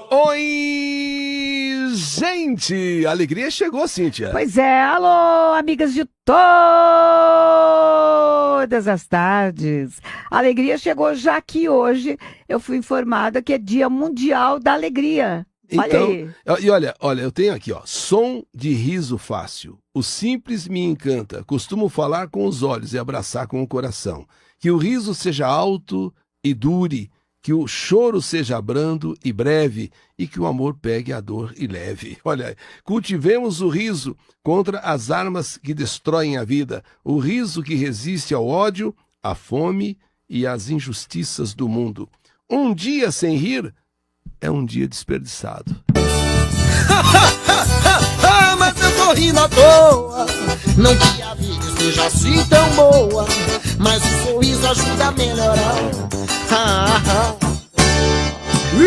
Oi, gente! A alegria chegou, Cíntia. Pois é, alô, amigas de todas as tardes. A alegria chegou já que hoje eu fui informada que é Dia Mundial da Alegria. Então, olha aí. E olha, eu tenho aqui, ó, som de riso fácil. O simples me encanta. Costumo falar com os olhos e abraçar com o coração. Que o riso seja alto e dure. Que o choro seja brando e breve, e que o amor pegue a dor e leve. Olha, cultivemos o riso contra as armas que destroem a vida, o riso que resiste ao ódio, à fome e às injustiças do mundo. Um dia sem rir é um dia desperdiçado. Mas eu tô rindo à toa, não que a vida seja assim tão boa, mas o sorriso ajuda a melhorar.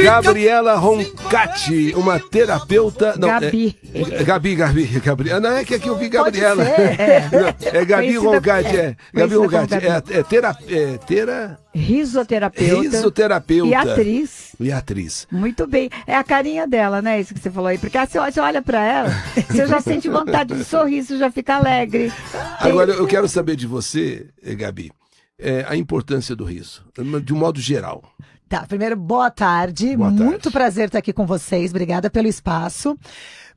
Gabriela Roncati, uma terapeuta... Não, Gabi. Gabi. Não, é que aqui eu vi Gabriela. É Gabi Conhecida- Roncati, Gabi conhecida Roncati. como Risoterapeuta. Risoterapeuta. E atriz. E atriz. Muito bem. É a carinha dela, né? Isso que você falou aí. Porque você olha pra ela, você já sente vontade de sorrir, você já fica alegre. Agora, eu quero saber de você, Gabi, a importância do riso, de um modo geral. Tá, primeiro, boa tarde. Boa tarde. Muito prazer estar aqui com vocês. Obrigada pelo espaço.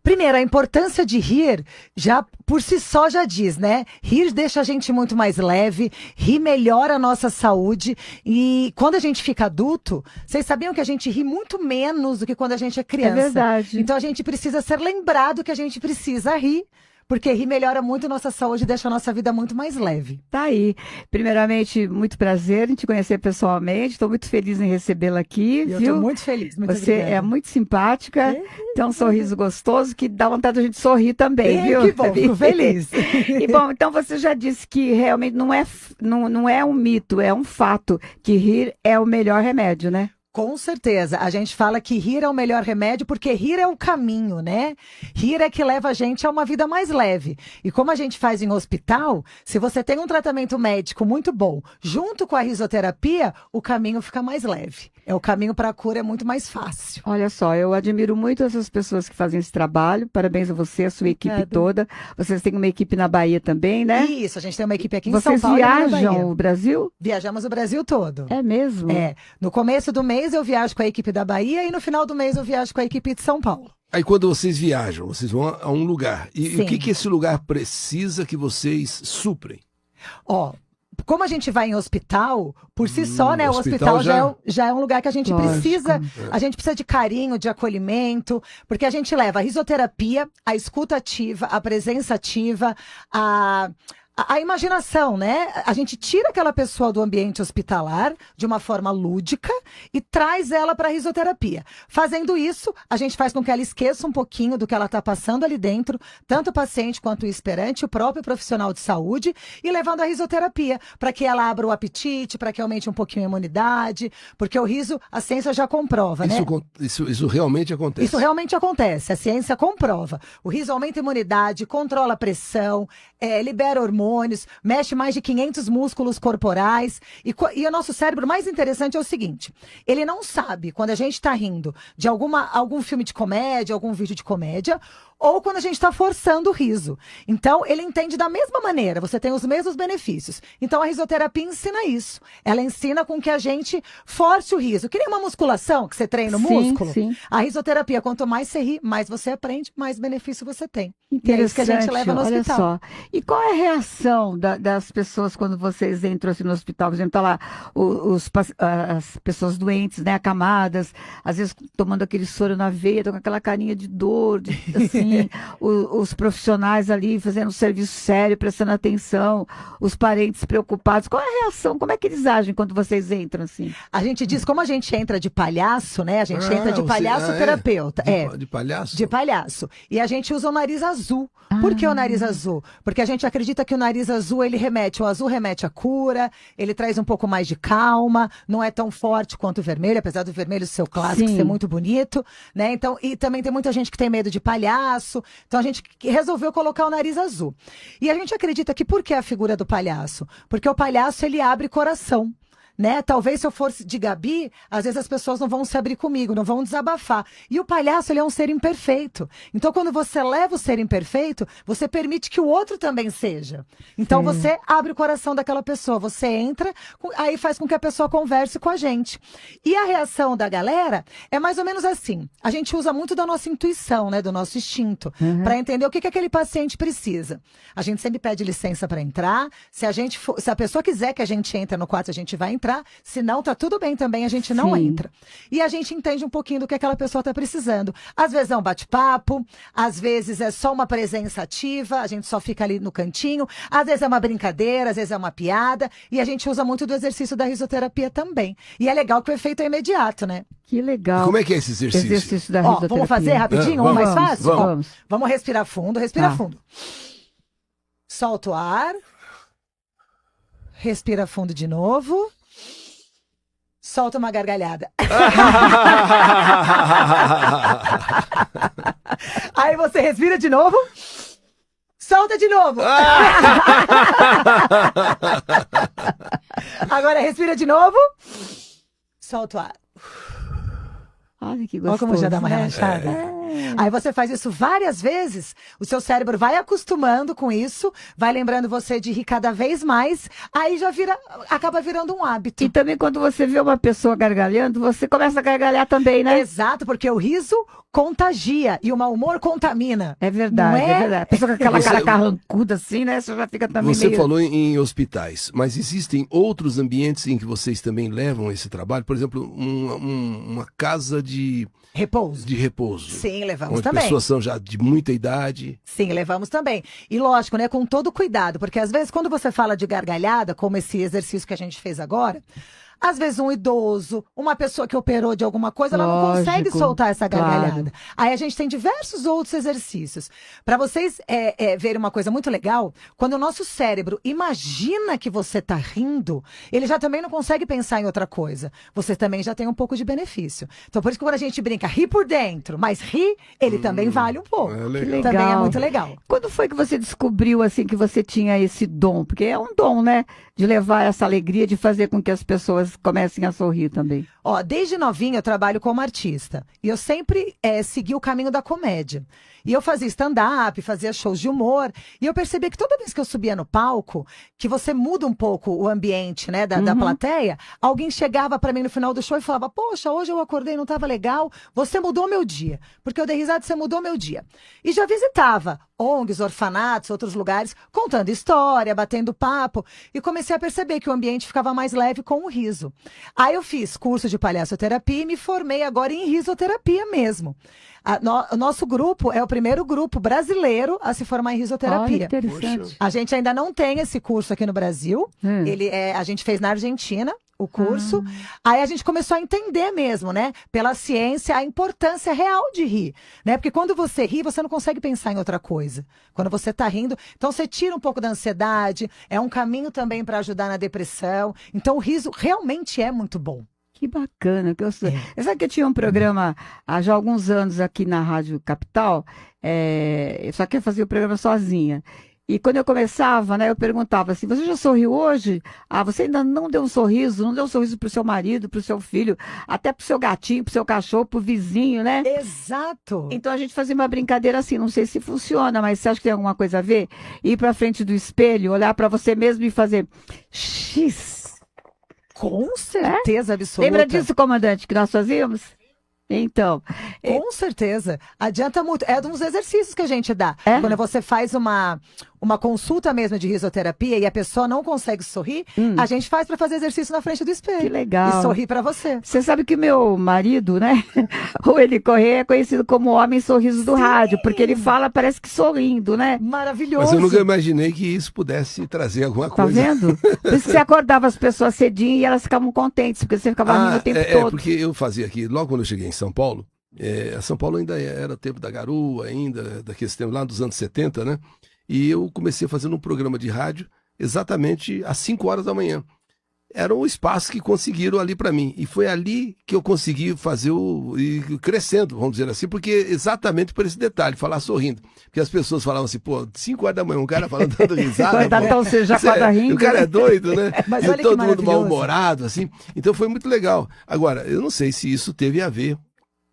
Primeiro, a importância de rir, já por si só já diz, né? Rir deixa a gente muito mais leve, rir melhora a nossa saúde. E quando a gente fica adulto, vocês sabiam que a gente ri muito menos do que quando a gente é criança. É verdade. Então a gente precisa ser lembrado que a gente precisa rir, porque rir melhora muito a nossa saúde e deixa a nossa vida muito mais leve. Tá aí. Primeiramente, muito prazer em te conhecer pessoalmente. Estou muito feliz em recebê-la aqui, E eu viu? tô muito feliz. Muito Você obrigada. é muito simpática, tem um sorriso gostoso que dá vontade de a gente sorrir também, viu? Que bom, fico feliz. E bom, então você já disse que realmente não é um mito, é um fato que rir é o melhor remédio, né? Com certeza. A gente fala que rir é o melhor remédio porque rir é o caminho, né? Rir é que leva a gente a uma vida mais leve. E como a gente faz em hospital, se você tem um tratamento médico muito bom, junto com a risoterapia, o caminho fica mais leve. O caminho para a cura é muito mais fácil. Olha só, eu admiro muito essas pessoas que fazem esse trabalho. Parabéns a você, a sua equipe Obrigada. toda. Vocês têm uma equipe na Bahia também, né? Isso, a gente tem uma equipe aqui em Vocês São Paulo e na viajam Bahia. o Brasil? Viajamos o Brasil todo. É mesmo? No começo do mês eu viajo com a equipe da Bahia e no final do mês eu viajo com a equipe de São Paulo. Aí quando vocês viajam, vocês vão a um lugar. E o Sim. que esse lugar precisa que vocês suprem? Ó, como a gente vai em hospital, por si só, né? O hospital hospital já é um lugar que a gente Lógico. precisa. A gente precisa de carinho, de acolhimento, porque a gente leva a risoterapia, a escuta ativa, a presença ativa, a imaginação, né? A gente tira aquela pessoa do ambiente hospitalar de uma forma lúdica e traz ela para a risoterapia. Fazendo isso, a gente faz com que ela esqueça um pouquinho do que ela está passando ali dentro, tanto o paciente quanto o esperante, o próprio profissional de saúde, e levando a risoterapia para que ela abra o apetite, para que aumente um pouquinho a imunidade, porque o riso, a ciência já comprova, né? Isso realmente acontece. Isso realmente acontece, a ciência comprova. O riso aumenta a imunidade, controla a pressão, libera hormônios, mexe mais de 500 músculos corporais. E o nosso cérebro, mais interessante é o seguinte, ele não sabe quando a gente está rindo de algum filme de comédia, algum vídeo de comédia, ou quando a gente está forçando o riso. Então, ele entende da mesma maneira, você tem os mesmos benefícios. Então, a risoterapia ensina isso. Ela ensina com que a gente force o riso. Que nem uma musculação, que você treina o Sim, músculo. sim. A risoterapia, quanto mais você ri, mais você aprende, mais benefício você tem. E é Interessante, isso que a gente leva no olha hospital. só. E qual é a reação das pessoas quando vocês entram assim, no hospital? Por exemplo, tá lá as pessoas doentes, né, acamadas, às vezes tomando aquele soro na veia, estão com aquela carinha de dor, assim, os profissionais ali fazendo um serviço sério, prestando atenção, os parentes preocupados. Qual é a reação? Como é que eles agem quando vocês entram assim? A gente diz, como a gente entra de palhaço, né? A gente entra de você- palhaço terapeuta. De palhaço? De palhaço. E a gente usa o nariz azul. Por que o nariz azul? Porque a gente acredita que o nariz azul, o azul remete à cura, ele traz um pouco mais de calma, não é tão forte quanto o vermelho, apesar do vermelho ser o clássico, Sim. ser muito bonito, né? Então, e também tem muita gente que tem medo de palhaço, então a gente resolveu colocar o nariz azul. E a gente acredita que por que a figura do palhaço? Porque o palhaço, ele abre coração. né? Talvez se eu fosse de Gabi, às vezes as pessoas não vão se abrir comigo, não vão desabafar. E o palhaço, ele é um ser imperfeito. Então, quando você leva o ser imperfeito, você permite que o outro também seja. Então, você abre o coração daquela pessoa, você entra, aí faz com que a pessoa converse com a gente. E a reação da galera é mais ou menos assim. A gente usa muito da nossa intuição, né? Do nosso instinto, para entender o que aquele paciente precisa. A gente sempre pede licença para entrar. Se a pessoa quiser que a gente entre no quarto, a gente vai entrar. Se não, tá tudo bem também, a gente não entra. E a gente entende um pouquinho do que aquela pessoa tá precisando. Às vezes é um bate-papo, às vezes é só uma presença ativa, a gente só fica ali no cantinho, às vezes é uma brincadeira, às vezes é uma piada, e a gente usa muito do exercício da risoterapia também. E é legal que o efeito é imediato, né? Que legal. Como é que é esse exercício? Exercício da risoterapia. Vamos fazer rapidinho, um mais fácil? Vamos. Vamos respirar fundo, respira fundo. Solta o ar. Respira fundo de novo. Solta uma gargalhada. Aí você respira de novo. Solta de novo. Agora respira de novo. Solta o ar. Olha que gostoso. Olha como já dá uma relaxada. Aí você faz isso várias vezes, o seu cérebro vai acostumando com isso, vai lembrando você de rir cada vez mais, aí já acaba virando um hábito. E também quando você vê uma pessoa gargalhando, você começa a gargalhar também, né? Exato, porque o riso contagia e o mau humor contamina. É verdade, é verdade. A pessoa com aquela cara carrancuda assim, né? Você já fica também Você meio... falou em hospitais, mas existem outros ambientes em que vocês também levam esse trabalho? Por exemplo, uma casa de repouso. Sim, levamos onde também. Pessoas são já de muita idade. Sim, levamos também. E lógico, né, com todo cuidado, porque às vezes quando você fala de gargalhada, como esse exercício que a gente fez agora, às vezes um idoso, uma pessoa que operou de alguma coisa, ela não consegue soltar essa gargalhada. Claro. Aí a gente tem diversos outros exercícios. Para vocês verem uma coisa muito legal, quando o nosso cérebro imagina que você tá rindo, ele já também não consegue pensar em outra coisa. Você também já tem um pouco de benefício. Então por isso que quando a gente brinca, ri por dentro, mas ri, ele também vale um pouco. Legal. Também é muito legal. Quando foi que você descobriu assim que você tinha esse dom? Porque é um dom, né? De levar essa alegria, de fazer com que as pessoas comecem a sorrir também. Ó, desde novinha eu trabalho como artista. E eu sempre segui o caminho da comédia. E eu fazia stand-up, fazia shows de humor. E eu percebi que toda vez que eu subia no palco, que você muda um pouco o ambiente, né, da plateia, alguém chegava pra mim no final do show e falava, poxa, hoje eu acordei, não tava legal, você mudou meu dia. Porque eu dei risada, você mudou meu dia. E já visitava ONGs, orfanatos, outros lugares, contando história, batendo papo. E comecei a perceber que o ambiente ficava mais leve com o riso. Aí eu fiz curso de palhaçoterapia e me formei agora em risoterapia mesmo. O nosso grupo é o primeiro grupo brasileiro a se formar em risoterapia. Olha, interessante. A gente ainda não tem esse curso aqui no Brasil. A gente fez na Argentina o curso. Aí a gente começou a entender mesmo, né? Pela ciência, a importância real de rir, né? Porque quando você ri, você não consegue pensar em outra coisa. Quando você tá rindo, então você tira um pouco da ansiedade, é um caminho também para ajudar na depressão. Então o riso realmente é muito bom. Que bacana, que eu sei. Sabe que eu tinha um programa há já alguns anos aqui na Rádio Capital, só que eu fazia o programa sozinha. E quando eu começava, né, eu perguntava assim, você já sorriu hoje? Ah, você ainda não deu um sorriso pro seu marido, pro seu filho, até pro seu gatinho, pro seu cachorro, pro vizinho, né? Exato! Então a gente fazia uma brincadeira assim, não sei se funciona, mas você acha que tem alguma coisa a ver? Ir pra frente do espelho, olhar pra você mesmo e fazer X. Com certeza absoluta. Lembra disso, comandante, que nós fazíamos? Então. Com certeza. Adianta muito. É um dos exercícios que a gente dá. Quando você faz uma consulta mesmo de risoterapia e a pessoa não consegue sorrir, a gente faz para fazer exercício na frente do espelho. Que legal. E sorrir para você. Você sabe que meu marido, né? O Eli Corrêa é conhecido como o homem sorriso do rádio, porque ele fala, parece que sorrindo, né? Maravilhoso. Mas eu nunca imaginei que isso pudesse trazer alguma coisa. Tá vendo? Por isso que você acordava as pessoas cedinho e elas ficavam contentes, porque você ficava rindo o tempo todo. Porque eu fazia aqui, logo quando eu cheguei em São Paulo, São Paulo ainda era tempo da garoa, ainda, daqueles tempos lá dos anos 70, né? E eu comecei fazendo um programa de rádio exatamente às 5 horas da manhã. era o espaço que conseguiram ali para mim. E foi ali que eu consegui fazer ir crescendo, vamos dizer assim, porque exatamente por esse detalhe, falar sorrindo. Porque as pessoas falavam assim, pô, 5 horas da manhã, um cara falando, dando risada. Então você já acorda rindo. O cara é doido, né? Mas E olha que todo mundo maravilhoso. mal-humorado, assim. Então foi muito legal. Agora, eu não sei se isso teve a ver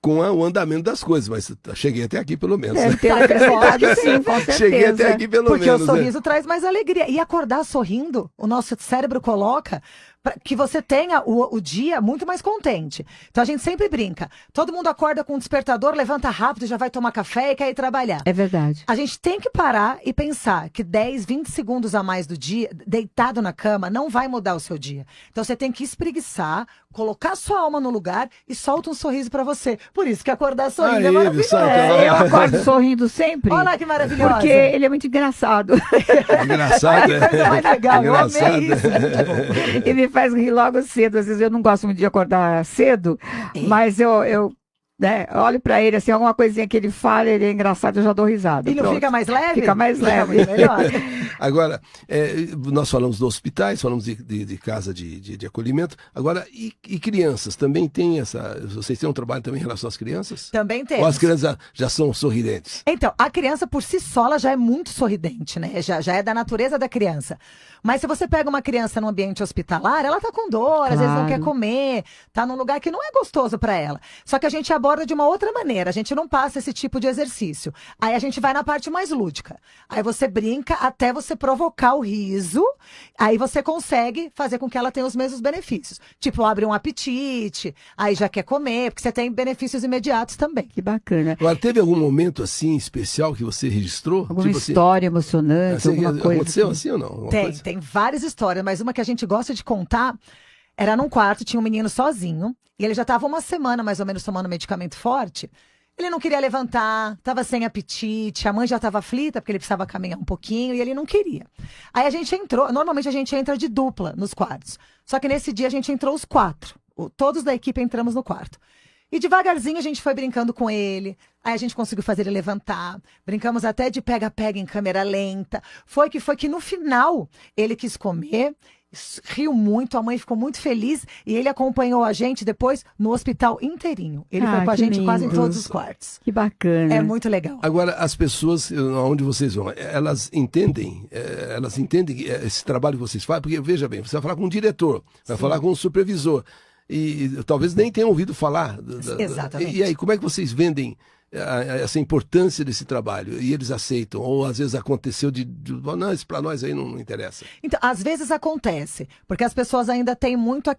com o andamento das coisas, mas cheguei até aqui pelo menos. Deve Né? ter acrescentado sim, com certeza. Cheguei até aqui pelo Porque menos. o sorriso traz mais alegria. E acordar sorrindo, o nosso cérebro coloca para que você tenha o dia muito mais contente. Então a gente sempre brinca. Todo mundo acorda com um despertador, levanta rápido, já vai tomar café e quer ir trabalhar. É verdade. A gente tem que parar e pensar que 10, 20 segundos a mais do dia, deitado na cama, não vai mudar o seu dia. Então você tem que espreguiçar, colocar sua alma no lugar e solta um sorriso pra você. Por isso que acordar sorrindo Aí, é maravilhoso. sabe, Eu acordo sorrindo sempre. Olha que maravilhosa. Porque ele é muito engraçado. Engraçado, Que coisa mais legal, eu Engraçado. amei isso. Muito bom. E me faz rir logo cedo. Às vezes eu não gosto muito de acordar cedo, mas eu né, olho pra ele, assim, alguma coisinha que ele fala, ele é engraçado, eu já dou risada. E não Pronto. fica mais leve? Fica mais leve. muito melhor. Agora, nós falamos dos hospitais, falamos de casa de acolhimento. Agora, e crianças? Também tem essa... Vocês têm um trabalho também em relação às crianças? Também tem. Ou as crianças já são sorridentes? Então, a criança por si só ela já é muito sorridente, né? Já é da natureza da criança. Mas se você pega uma criança num ambiente hospitalar, ela tá com dor, às vezes não Claro. quer comer, tá num lugar que não é gostoso para ela. Só que a gente aborda de uma outra maneira, a gente não passa esse tipo de exercício. Aí a gente vai na parte mais lúdica. Aí você brinca até você provocar o riso, aí você consegue fazer com que ela tenha os mesmos benefícios. Tipo, abre um apetite, aí já quer comer, porque você tem benefícios imediatos também. Que bacana. Agora, teve algum momento assim especial que você registrou? Alguma Tipo assim, história emocionante, alguma coisa. aconteceu assim? assim ou não? Alguma Tem, coisa? tem várias histórias, mas uma que a gente gosta de contar era num quarto, tinha um menino sozinho, e ele já estava uma semana mais ou menos tomando medicamento forte. Ele não queria levantar, estava sem apetite, a mãe já estava aflita porque ele precisava caminhar um pouquinho e ele não queria. Aí a gente entrou, normalmente a gente entra de dupla nos quartos, só que nesse dia a gente entrou os 4, todos da equipe entramos no quarto. E devagarzinho a gente foi brincando com ele, aí a gente conseguiu fazer ele levantar, brincamos até de pega-pega em câmera lenta. Foi que no final ele quis comer, riu muito, a mãe ficou muito feliz e ele acompanhou a gente depois no hospital inteirinho. Ele foi com a que gente quase em lindo. todos os quartos. Que bacana. É muito legal. Agora, as pessoas, onde vocês vão, elas entendem esse trabalho que vocês fazem? Porque, veja bem, você vai falar com um diretor, vai falar com um supervisor, e talvez nem tenham ouvido falar. Exatamente. E aí, como é que vocês vendem essa importância desse trabalho? E eles aceitam? Ou às vezes aconteceu não, isso para nós aí não interessa. Então, às vezes acontece, porque as pessoas ainda têm muito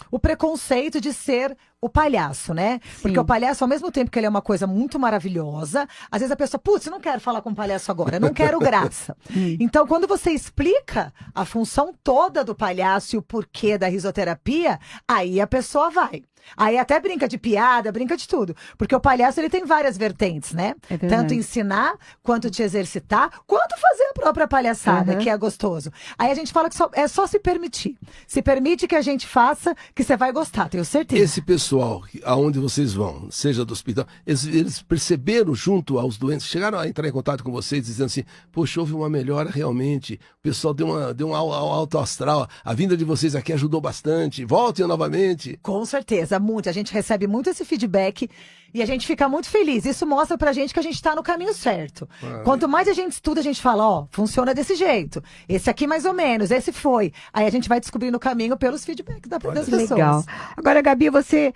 o preconceito de ser o palhaço, né? Sim. Porque o palhaço, ao mesmo tempo que ele é uma coisa muito maravilhosa, às vezes a pessoa, putz, eu não quero falar com o palhaço agora, eu não quero graça. Então, quando você explica a função toda do palhaço e o porquê da risoterapia, aí a pessoa vai. Aí até brinca de piada, brinca de tudo. Porque o palhaço, ele tem várias vertentes, né? É verdade. Tanto ensinar, quanto te exercitar, quanto fazer a própria palhaçada, que é gostoso. Aí a gente fala que é só se permitir. Se permite que a gente faça, que você vai gostar, tenho certeza. Esse pessoal, aonde vocês vão, seja do hospital, eles perceberam junto aos doentes, chegaram a entrar em contato com vocês, dizendo assim, poxa, houve uma melhora realmente, o pessoal deu um alto astral, a vinda de vocês aqui ajudou bastante, voltem novamente. Com certeza, muito. A gente recebe muito esse feedback e a gente fica muito feliz. Isso mostra pra gente que a gente tá no caminho certo. Quanto mais a gente estuda, a gente fala, ó, funciona desse jeito. Esse aqui mais ou menos, esse foi. Aí a gente vai descobrindo o caminho pelos feedbacks das pessoas. Legal. Agora, Gabi, você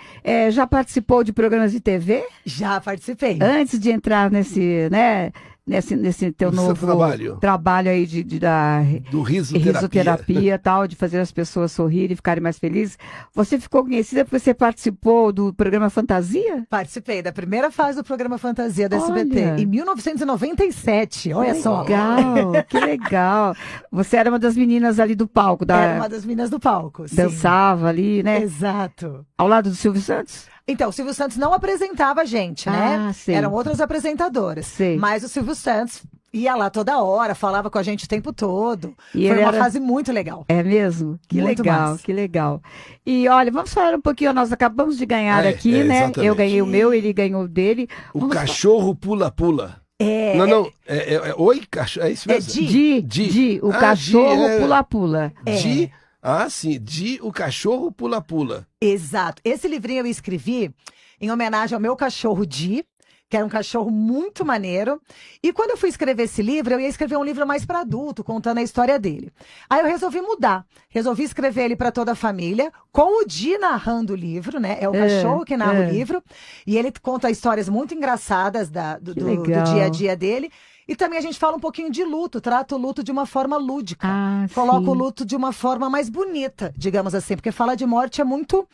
já participou de programas de TV? Já participei. Antes de entrar nesse teu No seu novo trabalho aí Do risoterapia. risoterapia tal, de fazer as pessoas sorrirem e ficarem mais felizes. Você ficou conhecida porque você participou do programa Fantasia? Participei da primeira fase do programa Fantasia da Olha. SBT, em 1997. Olha só. Legal, que legal. Você era uma das meninas ali do palco, Era uma das meninas do palco. sim. dançava ali, né? Exato. Ao lado do Silvio Santos? Então, o Silvio Santos não apresentava a gente, né? Ah, sei. Eram outras apresentadoras. Sei. Mas o Silvio Santos ia lá toda hora, falava com a gente o tempo todo. E Foi ele uma era- fase muito legal. É mesmo? Que Muito legal, massa. que legal. E olha, vamos falar um pouquinho, nós acabamos de ganhar aqui, né? exatamente. Eu ganhei o meu, ele ganhou o dele. O Vamos cachorro pula-pula. Não, oi, cachorro, é isso É mesmo? Di. Di, o cachorro Di, pula-pula. Di, Ah, sim, de O Cachorro Pula-Pula. Exato. Esse livrinho eu escrevi em homenagem ao meu cachorro Di, que era um cachorro muito maneiro. E quando eu fui escrever esse livro, eu ia escrever um livro mais para adulto, contando a história dele. Aí eu resolvi mudar. Resolvi escrever ele para toda a família, com o Di narrando o livro, né? É o cachorro que narra o livro. E ele conta histórias muito engraçadas do dia a dia dele. E também a gente fala um pouquinho de luto, trata o luto de uma forma lúdica. Coloca o luto de uma forma mais bonita, digamos assim, porque falar de morte é muito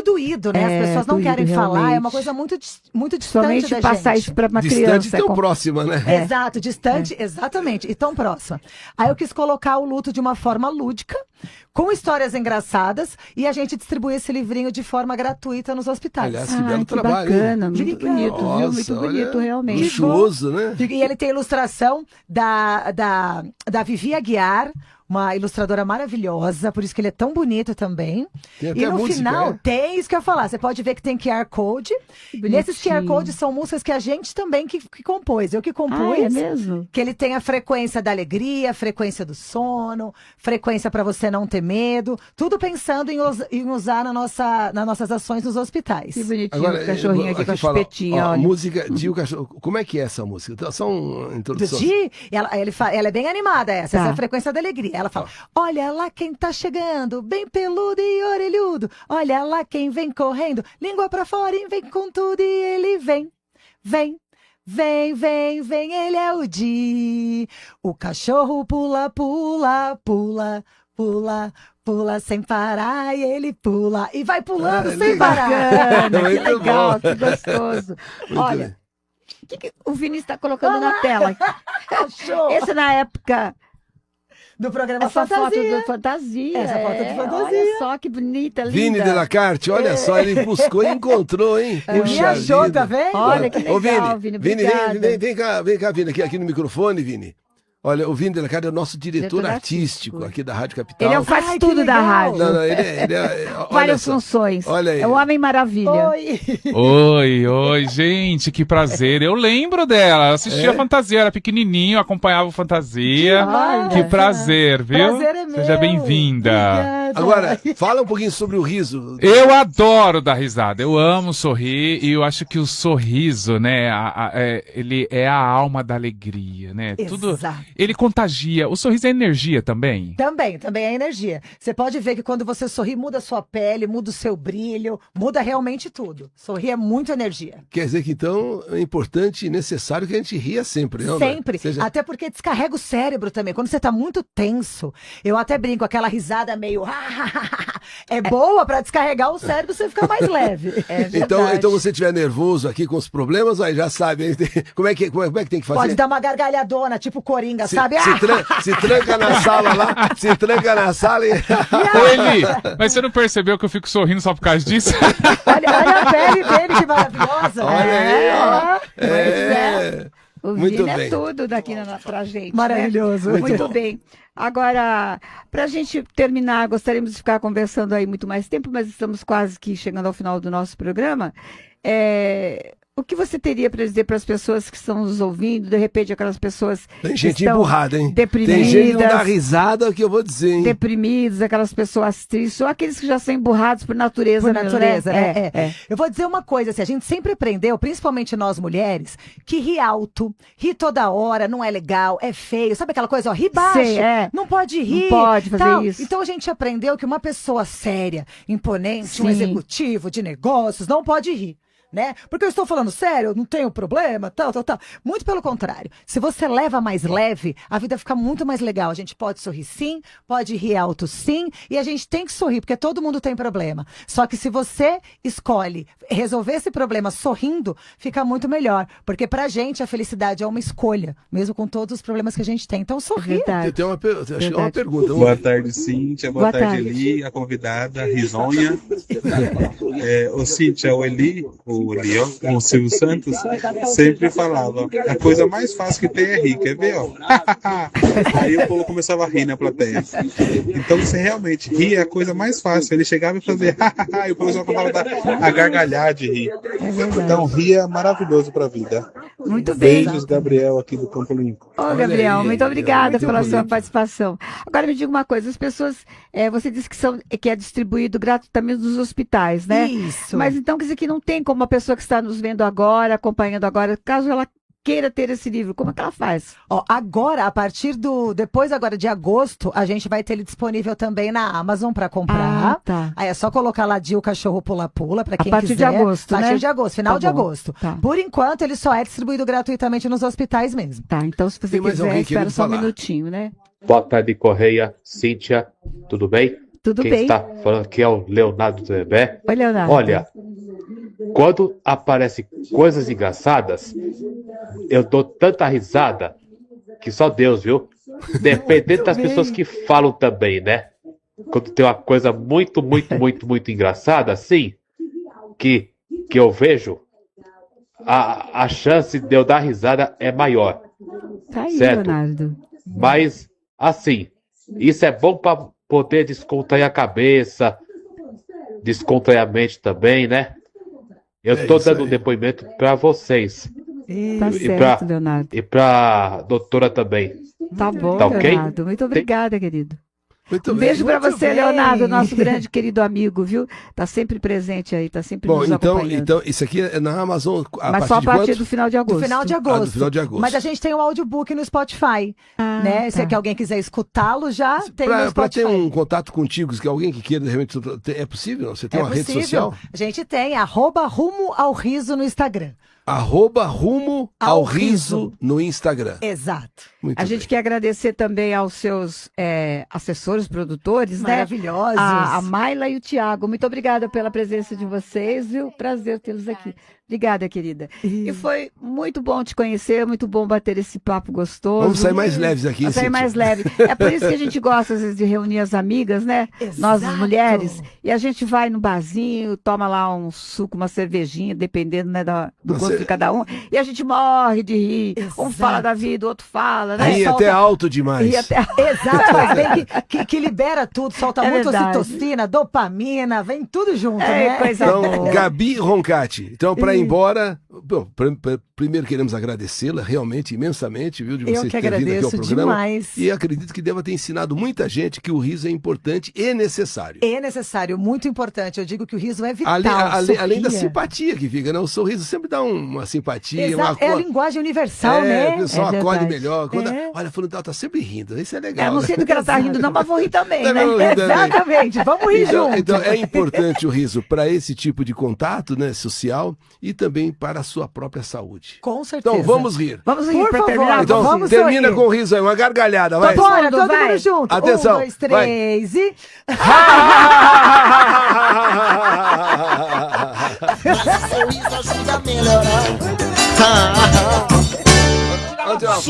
doído, né? As pessoas não querem falar, é uma coisa muito distante somente da passar gente. isso para uma Distante criança. e tão próxima, né? Exato, distante, exatamente, e tão próxima. Aí eu quis colocar o luto de uma forma lúdica, com histórias engraçadas, e a gente distribui esse livrinho de forma gratuita nos hospitais. Aliás, que belo trabalho, bacana, hein? muito bonito, viu? Nossa, Muito bonito, olha, realmente. luxuoso, né? E ele tem ilustração da Vivi Aguiar, uma ilustradora maravilhosa, por isso que ele é tão bonito também. Tem até E no música, final, tem isso que eu ia falar. Você pode ver que tem QR Code. Nesses QR Codes são músicas que a gente também que compôs. Eu que compus. É mesmo? Que ele tem a frequência da alegria, a frequência do sono, frequência para você não ter medo. Tudo pensando em usar nas nossas ações nos hospítais. Que bonitinho, Agora, o cachorrinho aqui com a chupetinha, ó, olha. música de O Cachorro. Como é que é essa música? Então, só uma introdução. Ela é bem animada, essa é a frequência da alegria. Ela fala, olha lá quem tá chegando, bem peludo e orelhudo. Olha lá quem vem correndo, língua pra fora e vem com tudo. E ele vem, ele é o Di. O cachorro pula, pula, pula, pula, pula sem parar e ele pula. E vai pulando sem legal. parar. Bacana, que Muito legal, bom. que gostoso. Muito Olha, bem. o que o Vini está colocando na tela? Cachorro. Esse na época, Do programa essa foto Fantasia. do Fantasia. Essa foto de Fantasia. Olha só que bonita, linda. Vini Delacarte, olha só, ele buscou e encontrou, hein? Me Puxa achou, vida. tá vendo? Olha que Ô, legal, Vini, obrigada. vem cá, Vini, aqui no microfone, Vini. Olha, o Vini Delacarte é o nosso diretor Diretor artístico artístico. aqui da Rádio Capital. Ele é o faz Ai, que tudo da legal. rádio. Não, ele é olha Várias só. funções. Olha aí. É o Homem Maravilha. Oi, gente, que prazer. Eu lembro dela, eu assistia a Fantasia, era pequenininho, acompanhava o Fantasia. Olha. Que prazer, viu? Prazer é meu. Seja bem-vinda. Obrigada. Agora, fala um pouquinho sobre o riso. Eu adoro dar risada, eu amo sorrir e eu acho que o sorriso, né, ele é a alma da alegria, né? Tudo, Exato. ele contagia. O sorriso é energia também. Também é energia. Você pode ver que quando você sorri, muda a sua pele, muda o seu brilho, muda realmente tudo. Sorrir é muito energia. Quer dizer que, então, é importante e necessário que a gente ria sempre, não? né? Sempre. Seja... Até porque descarrega o cérebro também. Quando você tá muito tenso, eu até brinco, aquela risada meio... é boa pra descarregar o cérebro e você ficar mais leve. É Então, verdade. você estiver nervoso aqui com os problemas, aí já sabe, hein? Como é que tem que fazer? Pode dar uma gargalhadona, tipo Coringa, sabe? Se tranca na sala lá, se tranca na sala e... Ô, Eli, mas você não percebeu que eu fico sorrindo só por causa disso? olha a pele dele, que maravilhosa. Olha aí, ó. Pois é. O Muito Vini bem. é tudo daqui pra gente. Maravilhoso. Né? Muito Muito bom. bem. Agora, pra gente terminar, gostaríamos de ficar conversando aí muito mais tempo, mas estamos quase que chegando ao final do nosso programa. O que você teria para dizer para as pessoas que estão nos ouvindo, de repente aquelas pessoas Tem que gente estão emburrada, hein? deprimidas, Tem gente que não dá risada, que eu vou dizer, hein? deprimidas, aquelas pessoas tristes, ou aqueles que já são emburrados por natureza. Por mesmo, natureza, né? É. Eu vou dizer uma coisa, assim, a gente sempre aprendeu, principalmente nós mulheres, que rir alto, rir toda hora, não é legal, é feio. Sabe aquela coisa, ó, rir baixo, Sei, não pode rir. Não pode fazer tal. isso. Então a gente aprendeu que uma pessoa séria, imponente, um Sim. executivo de negócios, não pode rir. Né? Porque eu estou falando sério, eu não tenho problema, tal. Muito pelo contrário. Se você leva mais leve, a vida fica muito mais legal. A gente pode sorrir sim, pode rir alto sim, e a gente tem que sorrir, porque todo mundo tem problema. Só que se você escolhe resolver esse problema sorrindo, fica muito melhor. Porque pra gente a felicidade é uma escolha, mesmo com todos os problemas que a gente tem. Então sorrir. Verdade. Eu tenho uma Verdade. pergunta. Boa tarde, Cíntia. Boa Boa tarde, tarde. Eli, a convidada, risonha. O Cíntia, o Eli, o Leão, o Silvio Santos, sempre falava, a coisa mais fácil que tem é rir, quer ver, ó? Aí o povo começava a rir na plateia. Então, você realmente rir é a coisa mais fácil. Ele chegava e fazia, e o povo só começava a gargalhar de rir. Então, rir é maravilhoso pra vida. Muito bem. Beijos, Gabriel, aqui do Campo Limpo. Ô, Olha Gabriel, aí, muito obrigada muito pela sua bonito. participação. Agora me diga uma coisa, as pessoas, você disse que é distribuído gratuitamente nos hospitais, né? Isso. Mas então quer dizer que não tem como a pessoa que está nos vendo agora, acompanhando agora, caso ela queira ter esse livro, como é que ela faz? Ó, agora, depois agora de agosto, a gente vai ter ele disponível também na Amazon para comprar. tá. Aí é só colocar lá Dil Cachorro Pula-Pula para A quem partir quiser. de agosto, A partir né? de agosto, final Tá de bom. agosto. Tá. Por enquanto, ele só é distribuído gratuitamente nos hospitais mesmo. Tá, então se você Tem mais quiser, alguém espera querendo só um falar? minutinho, né? Boa tarde, Correia, Cíntia, tudo bem? Tudo Quem bem. está falando aqui é o Leonardo Zebé. Oi, Leonardo. Olha, quando aparecem coisas engraçadas, eu dou tanta risada que só Deus, viu? Dependendo das pessoas que falam também, né? Quando tem uma coisa muito engraçada, assim, que eu vejo, a chance de eu dar risada é maior. Tá aí, certo. Leonardo. Mas, assim, isso é bom para poder descontrair a cabeça, descontrair a mente também, né? Eu É tô isso dando um aí. depoimento para vocês Tá E certo, Leonardo. e para doutora também. Tá bom, Tá ok? Leonardo. Muito obrigada, querido. Muito Um bem. beijo pra Muito você, bem. Leonardo, nosso grande querido amigo, viu? Tá sempre presente aí, tá sempre Bom, nos acompanhando. então, isso aqui é na Amazon Mas só a de partir quanto? do final de agosto. Do final de Ah, agosto. do final de agosto. Mas a gente tem um audiobook no Spotify, né? tá. Se alguém quiser escutá-lo, já tem no Pra Spotify. ter um contato contigo, que alguém que queira realmente. É possível? Você tem uma rede social? A gente tem @rumo ao riso no Instagram. @rumo ao Ao riso riso. no Instagram. Exato. Muito A gente bem. quer agradecer também aos seus assessores, produtores, né? Maravilhosos. A Mayla e o Tiago. Muito obrigada pela presença de vocês, viu? Prazer tê-los aqui. Obrigada, querida. E foi muito bom te conhecer, muito bom bater esse papo gostoso. Vamos sair mais leves aqui, Vamos sair Cíntia. mais leve. É por isso que a gente gosta, às vezes, de reunir as amigas, né? Nós, as Exato. mulheres. E a gente vai no barzinho, toma lá um suco, uma cervejinha, dependendo, né, do gosto de cada um. E a gente morre de rir. Um Exato. fala da vida, o outro fala, né? Ri até alto demais. E até... Exato, mas bem que libera tudo, solta É muito verdade. ocitocina, dopamina, vem tudo junto, É, né? coisa Então, boa. Gabi Roncati. Então, para ir embora, bom, primeiro queremos agradecê-la realmente imensamente, viu, de Eu você que ter vindo aqui ao agradeço programa. demais. E acredito que deva ter ensinado muita gente que o riso é importante e necessário. É necessário, muito importante. Eu digo que o riso é vital. Além da sorria. simpatia que fica, né? O sorriso sempre dá uma simpatia, Exato, é a linguagem universal, o né? pessoal É acolhe verdade. melhor. Quando, É. olha, falando dela, tá sempre rindo. Isso é legal. Eu não né? sei do que ela tá rindo, não, mas vou rir também, Não, né? não, rir também. Exatamente, vamos rir Então, junto. então é importante o riso para esse tipo de contato, né, social e também para a sua própria saúde. Com certeza. Então vamos rir. Vamos rir Por pra favor, terminar. Então vamos termina sorrir. com o riso aí, uma gargalhada, vai. Bora, Todo todo vai. mundo junto. Atenção, 1, 2, 3 e... Mas o sorriso ajuda a melhorar. Tchau.